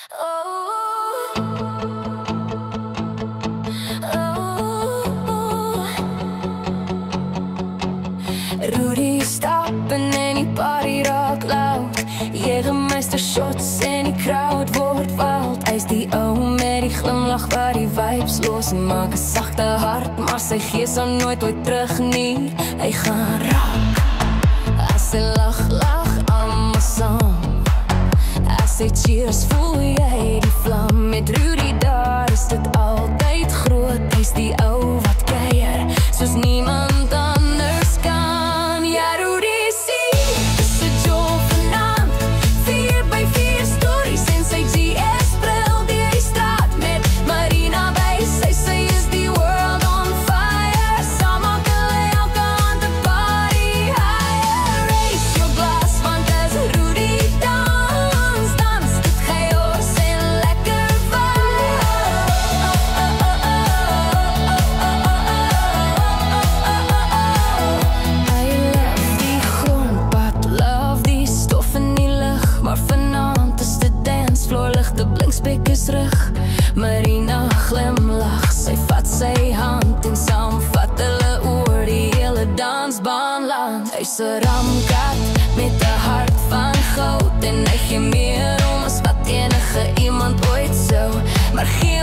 Rudy stappen en die party raak loud. Jägermeister shots en die crowd word wild. Hy is die ou met die glimlach waar die vibes los en maak 'n sagte hart, maar sy gees sal nooit ooit terug nie. Hy gaan raak as hy lag almal saam. As hy cheers voel jy die vlam. Met Rudy daar is dit altyd groot. Hy is die ou wat kuier soos niemand anders kan. Ja, Rudy sien, dis 'n jol vanaand. 4x4 stories en sy GS bril deur die straat met Marina by sy is die world on fire. Saam maak hulle elke aand 'n party higher. Raise your glass, want as Rudy dans, dans dit chaos en lekker vibe. I love die grondpad, love die stof in die lug, maar vanaand is dit dancefloor, ligte blink speakers rug. Marina glimlach, sy vat sy hand en saam vat hulle oor die hele dansbaan land. Hy's 'n ramkat met 'n hart van goud en hy gee meer om as wat enige iemand ooit sou, maar geen